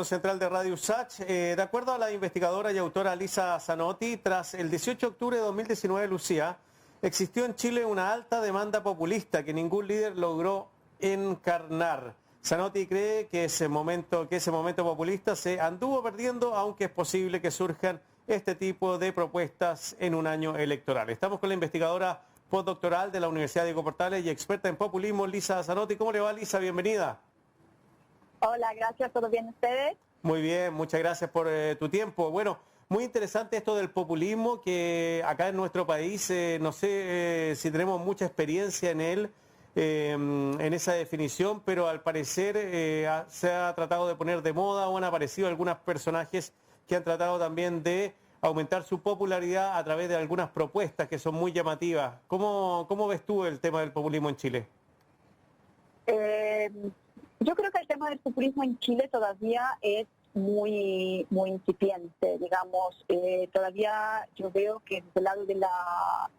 Central de Radio USACH. De acuerdo a la investigadora y autora Lisa Zanotti, tras el 18 de octubre de 2019, Lucía, existió en Chile una alta demanda populista que ningún líder logró encarnar. Zanotti cree que ese momento populista se anduvo perdiendo, aunque es posible que surjan este tipo de propuestas en un año electoral. Estamos con la investigadora postdoctoral de la Universidad Diego Portales y experta en populismo, Lisa Zanotti. ¿Cómo le va, Lisa? Bienvenida. Hola, gracias. ¿Todo bien ustedes? Muy bien, muchas gracias por tu tiempo. Bueno, muy interesante esto del populismo, que acá en nuestro país, no sé si tenemos mucha experiencia en él, en esa definición, pero al parecer se ha tratado de poner de moda o han aparecido algunos personajes que han tratado también de aumentar su popularidad a través de algunas propuestas que son muy llamativas. ¿Cómo ves tú el tema del populismo en Chile? Yo creo que el tema del populismo en Chile todavía es muy incipiente, digamos. Todavía yo veo que desde el lado de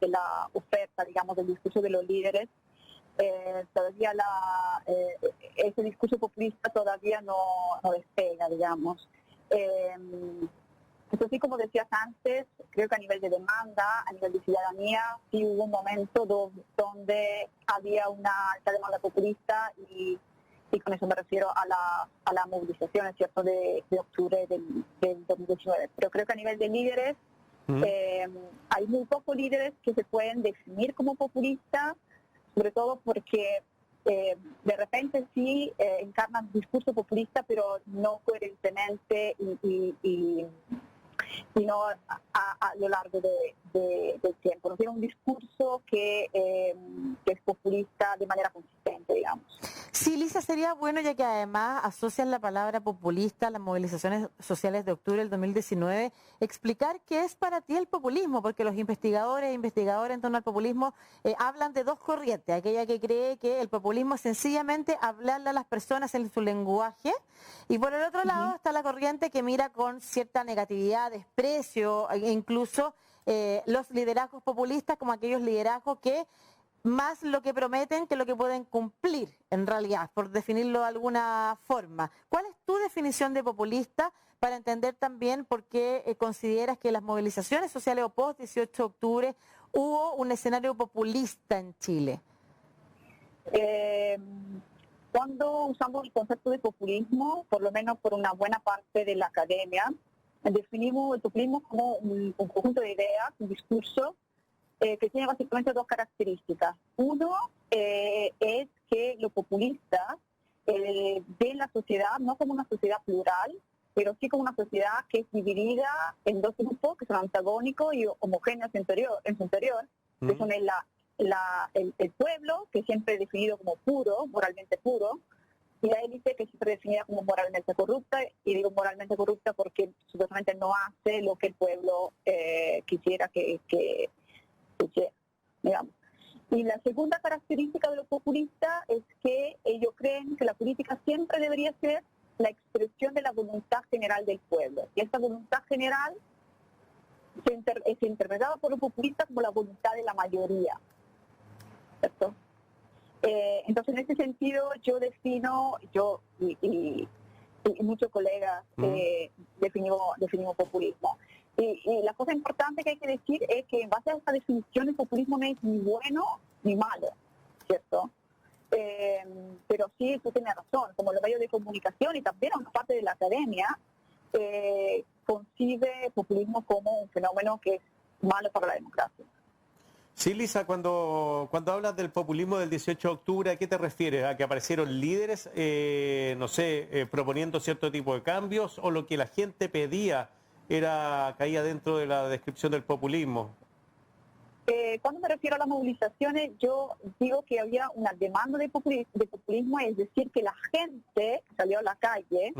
la oferta, digamos, del discurso de los líderes, todavía ese discurso populista todavía no despega, digamos. Eso sí, como decías antes, creo que a nivel de demanda, a nivel de ciudadanía, sí hubo un momento donde había una alta demanda populista y con eso me refiero a la movilización, ¿cierto?, de octubre del 2019. Pero creo que a nivel de líderes, hay muy pocos líderes que se pueden definir como populistas, sobre todo porque de repente sí encarnan discurso populista, pero no coherentemente sino a lo largo del tiempo. No tiene un discurso que es populista de manera consistente, digamos. Sí, Lisa, sería bueno, ya que además asocian la palabra populista a las movilizaciones sociales de octubre del 2019, explicar qué es para ti el populismo, porque los investigadores e investigadoras en torno al populismo hablan de dos corrientes, aquella que cree que el populismo es sencillamente hablarle a las personas en su lenguaje, y por el otro lado está la corriente que mira con cierta negatividad, desprecio, e incluso los liderazgos populistas como aquellos liderazgos que más lo que prometen que lo que pueden cumplir, en realidad, por definirlo de alguna forma. ¿Cuál es tu definición de populista para entender también por qué consideras que las movilizaciones sociales o post 18 de octubre hubo un escenario populista en Chile? Cuando usamos el concepto de populismo, por lo menos por una buena parte de la academia, definimos el populismo como un conjunto de ideas, un discurso, que tiene básicamente dos características. Uno es que los populistas ven la sociedad no como una sociedad plural, pero sí como una sociedad que es dividida en dos grupos que son antagónicos y homogéneos en su interior, que son el pueblo, que siempre es definido como puro, moralmente puro, y la élite, que siempre es definida como moralmente corrupta, y digo moralmente corrupta porque supuestamente no hace lo que el pueblo quisiera que digamos. Y la segunda característica de los populistas es que ellos creen que la política siempre debería ser la expresión de la voluntad general del pueblo. Y esta voluntad general es interpretada por los populistas como la voluntad de la mayoría, ¿cierto? Entonces, en ese sentido, yo defino, y muchos colegas definimos populismo. Y la cosa importante que hay que decir es que en base a esta definición el populismo no es ni bueno ni malo, ¿cierto? Pero sí, tú tienes razón, como los medios de comunicación y también una parte de la academia concibe populismo como un fenómeno que es malo para la democracia. Sí, Lisa, cuando hablas del populismo del 18 de octubre, ¿a qué te refieres? ¿A que aparecieron líderes, proponiendo cierto tipo de cambios, o lo que la gente pedía caía dentro de la descripción del populismo? Cuando me refiero a las movilizaciones, yo digo que había una demanda de populismo, es decir, que la gente que salió a la calle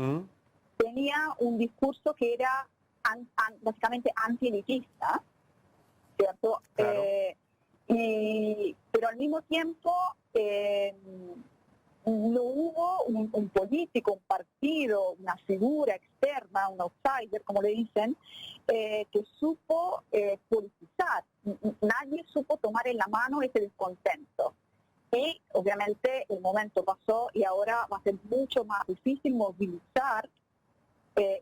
tenía un discurso que era básicamente antielitista, ¿cierto? Claro. Pero al mismo tiempo no hubo un político, un partido, una figura externa, un outsider, como le dicen, que supo politizar. Nadie supo tomar en la mano ese descontento. Y obviamente el momento pasó y ahora va a ser mucho más difícil movilizar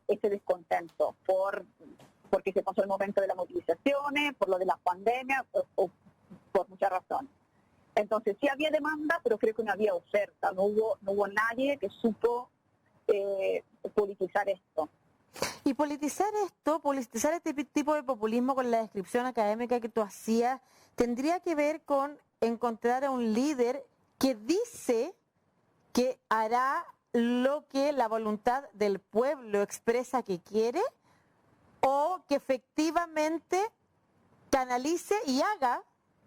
ese descontento porque se pasó el momento de las movilizaciones, por lo de la pandemia o por muchas razones. Entonces sí había demanda, pero creo que no había oferta, no hubo nadie que supo politizar esto. Y politizar este tipo de populismo con la descripción académica que tú hacías, tendría que ver con encontrar a un líder que dice que hará lo que la voluntad del pueblo expresa que quiere, o que efectivamente canalice y haga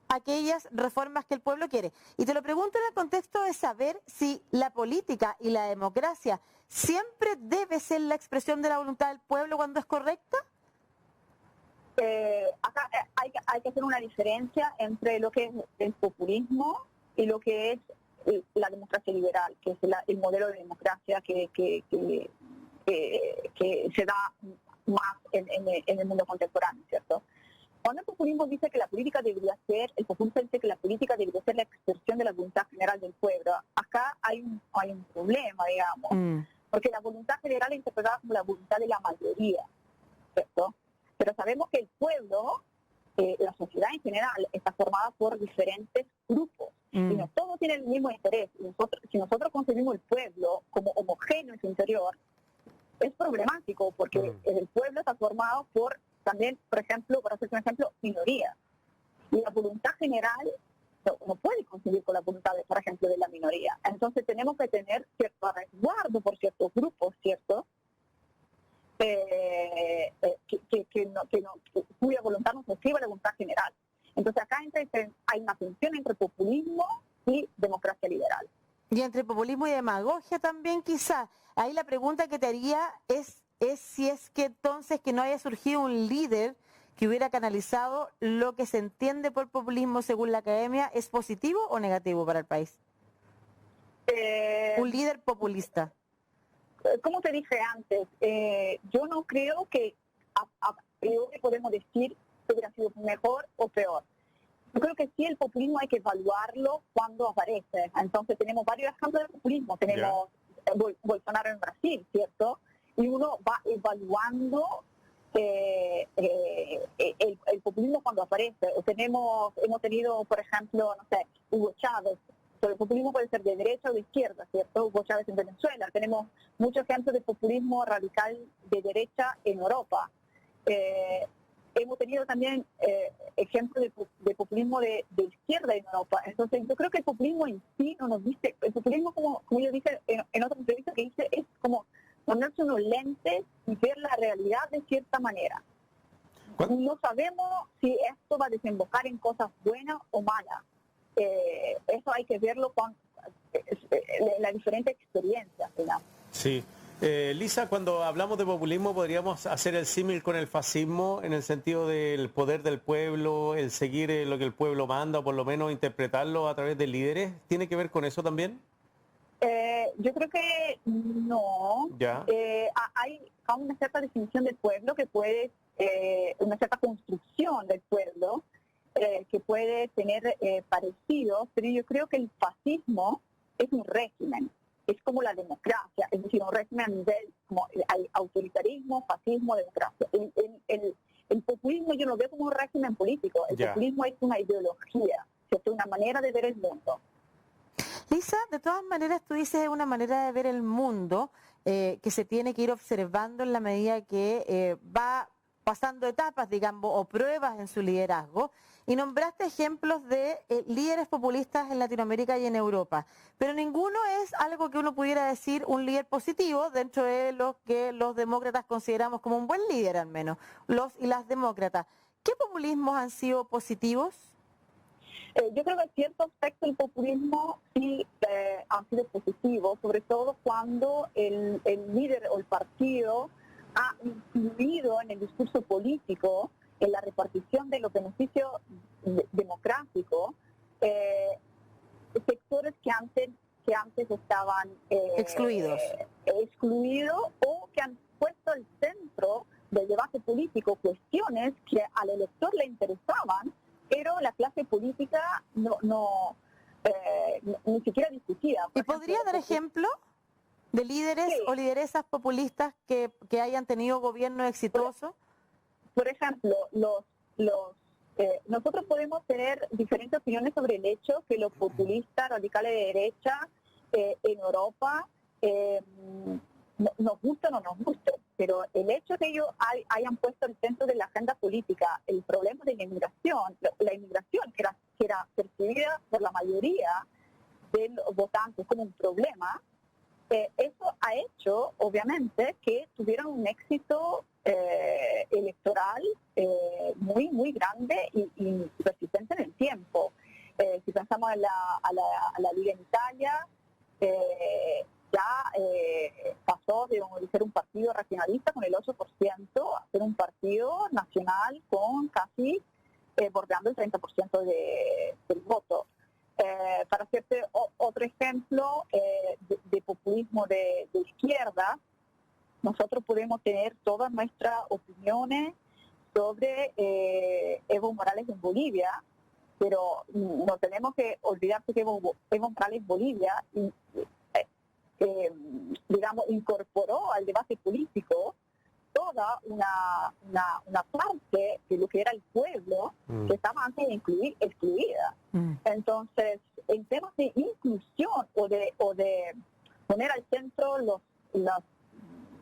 aquellas reformas que el pueblo quiere. Y te lo pregunto en el contexto de saber si la política y la democracia siempre debe ser la expresión de la voluntad del pueblo cuando es correcta. Acá hay que hacer una diferencia entre lo que es el populismo y lo que es la democracia liberal, que es el modelo de democracia que se da más en el mundo contemporáneo, ¿cierto? Cuando el populismo dice que la política debería ser, el populismo dice que la política debería ser la expresión de la voluntad general del pueblo. Acá hay un problema, digamos, porque la voluntad general es interpretada como la voluntad de la mayoría, ¿cierto? Pero sabemos que el pueblo, la sociedad en general, está formada por diferentes grupos y no todos tienen el mismo interés. Si nosotros concebimos el pueblo como homogéneo en su interior, es problemático porque el pueblo está formado por también, por ejemplo, para hacer un ejemplo, minorías. Y la voluntad general no puede concebir con la voluntad, por ejemplo, de la minoría. Entonces tenemos que tener cierto resguardo por ciertos grupos, ¿cierto? Cuya voluntad no se escriba a la voluntad general. Entonces acá hay una tensión entre populismo y democracia liberal. Y entre populismo y demagogia también, quizás. Ahí la pregunta que te haría es si es que entonces que no haya surgido un líder que hubiera canalizado lo que se entiende por populismo según la academia, ¿es positivo o negativo para el país? Un líder populista. Como te dije antes, yo no creo que a priori podemos decir que hubiera sido mejor o peor. Yo creo que sí, el populismo hay que evaluarlo cuando aparece. Entonces tenemos varios ejemplos de populismo. Tenemos Bolsonaro en Brasil, ¿cierto? Y uno va evaluando el populismo cuando aparece. Hemos tenido, por ejemplo, no sé, Hugo Chávez. Pero el populismo puede ser de derecha o de izquierda, ¿cierto? Hugo Chávez en Venezuela. Tenemos muchos ejemplos de populismo radical de derecha en Europa. Hemos tenido también ejemplos de populismo de izquierda en Europa. Entonces, yo creo que el populismo en sí no nos dice, el populismo, como yo dije en otra entrevista que hice, es como ponerse unos lentes y ver la realidad de cierta manera. No sabemos si esto va a desembocar en cosas buenas o malas. Eso hay que verlo con la diferente experiencia, digamos. Sí. Lisa, cuando hablamos de populismo, ¿podríamos hacer el símil con el fascismo en el sentido del poder del pueblo, el seguir lo que el pueblo manda o por lo menos interpretarlo a través de líderes? ¿Tiene que ver con eso también? Yo creo que no. Ya. Hay una cierta definición del pueblo que puede, una cierta construcción del pueblo que puede tener parecidos, pero yo creo que el fascismo es un régimen. Es como la democracia, es decir, un régimen a nivel, como hay autoritarismo, fascismo, democracia. El populismo yo lo veo como un régimen político, el populismo es una ideología, ¿cierto? Una manera de ver el mundo. Lisa, de todas maneras tú dices una manera de ver el mundo que se tiene que ir observando en la medida que va pasando etapas, digamos, o pruebas en su liderazgo, y nombraste ejemplos de líderes populistas en Latinoamérica y en Europa, pero ninguno es algo que uno pudiera decir un líder positivo dentro de lo que los demócratas consideramos como un buen líder, al menos, los y las demócratas. ¿Qué populismos han sido positivos? Yo creo que en cierto aspecto el populismo sí ha sido positivo, sobre todo cuando el líder o el partido ha influido en el discurso político, en la repartición de los beneficios democráticos, sectores que antes estaban excluidos o que han puesto al centro del debate político cuestiones que al elector le interesaban, pero la clase política ni siquiera discutía. ¿Y podría dar ejemplo? de líderes Sí. o lideresas populistas que hayan tenido gobierno exitoso? Por ejemplo, nosotros podemos tener diferentes opiniones sobre el hecho que los populistas radicales de derecha en Europa nos gusten o no nos gusten, pero el hecho de que ellos hayan puesto al centro de la agenda política el problema de la inmigración que era percibida por la mayoría de los votantes como un problema, eso ha hecho, obviamente, que tuvieran un éxito electoral muy grande y persistente en el tiempo. Si pensamos en la Liga en Italia, pasó de ser un partido regionalista con el 8% a ser un partido nacional con casi bordeando el 30% del voto. Para hacerte otro ejemplo de populismo de izquierda, nosotros podemos tener todas nuestras opiniones sobre Evo Morales en Bolivia, pero no tenemos que olvidar que Evo Morales en Bolivia incorporó al debate político toda una parte de lo que era el pueblo que estaba antes excluida. Entonces, en temas de inclusión o de poner al centro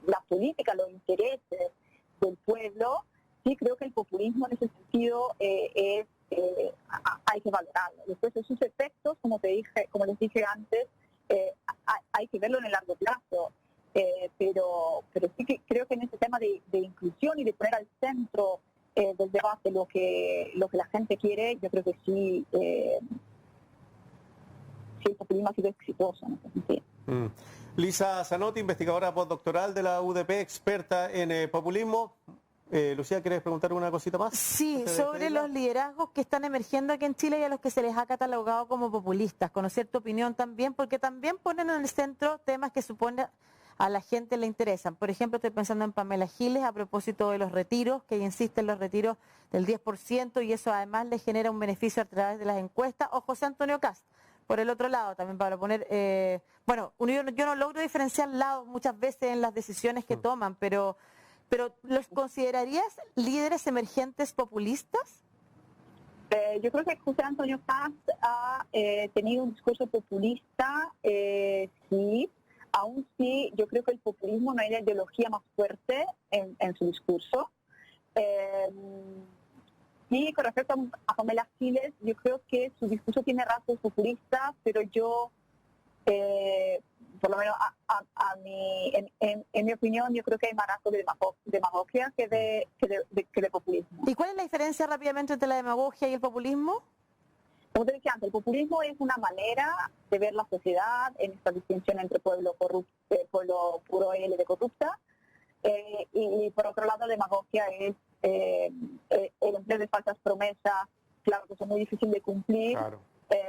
la política, los intereses del pueblo, sí creo que el populismo en ese sentido hay que valorarlo. Después de sus efectos, como les dije antes, hay que verlo en el largo plazo. Pero sí que creo que en ese tema de inclusión y de poner al centro del debate lo que la gente quiere, yo creo que sí el populismo ha sido exitoso en ese sentido. Lisa Zanotti, investigadora postdoctoral de la UDP, experta en populismo. Lucía, ¿quieres preguntar una cosita más? Sí, sobre los liderazgos que están emergiendo aquí en Chile y a los que se les ha catalogado como populistas. Conocer tu opinión también, porque también ponen en el centro temas que supone a la gente le interesan. Por ejemplo, estoy pensando en Pamela Giles a propósito de los retiros, que ella insiste en los retiros del 10% y eso además le genera un beneficio a través de las encuestas. O José Antonio Kast, por el otro lado, también para poner... yo no logro diferenciar lados muchas veces en las decisiones que toman, pero ¿los considerarías líderes emergentes populistas? Yo creo que José Antonio Kast ha tenido un discurso populista, sí. Aún sí, yo creo que el populismo no es la ideología más fuerte en su discurso. Y con respecto a Pamela Giles, yo creo que su discurso tiene rasgos populistas, pero yo, por lo menos en mi opinión, yo creo que hay más rasgos de demagogia que de populismo. ¿Y cuál es la diferencia rápidamente entre la demagogia y el populismo? Como te dije antes, el populismo es una manera de ver la sociedad en esta distinción entre pueblo puro y de corrupta. Y por otro lado, la demagogia es el empleo de falsas promesas, claro que son muy difíciles de cumplir, claro.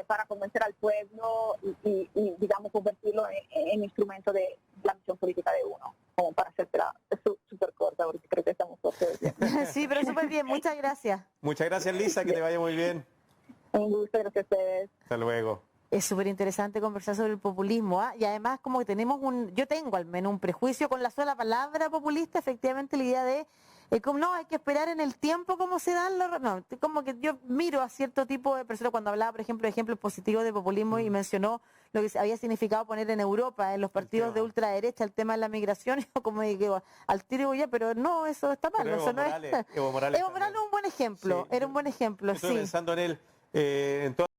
Para convencer al pueblo y digamos, convertirlo en instrumento de la misión política de uno, como para hacértela súper corta, porque creo que estamos todos bien. Sí, pero súper bien, muchas gracias. Muchas gracias, Lisa, que te vaya muy bien. Un gusto, gracias a ustedes. Hasta luego. Es súper interesante conversar sobre el populismo, y además como que yo tengo al menos un prejuicio con la sola palabra populista, efectivamente la idea de, como no, hay que esperar en el tiempo cómo se dan no, como que yo miro a cierto tipo de personas cuando hablaba, por ejemplo, de ejemplos positivos de populismo y mencionó lo que había significado poner en Europa, en los partidos de ultraderecha, el tema de la migración, como digo, al tiro ya, pero no, eso está mal. Eso no Evo Morales es un buen ejemplo, sí. Era un buen ejemplo, Estoy sí. pensando en él, en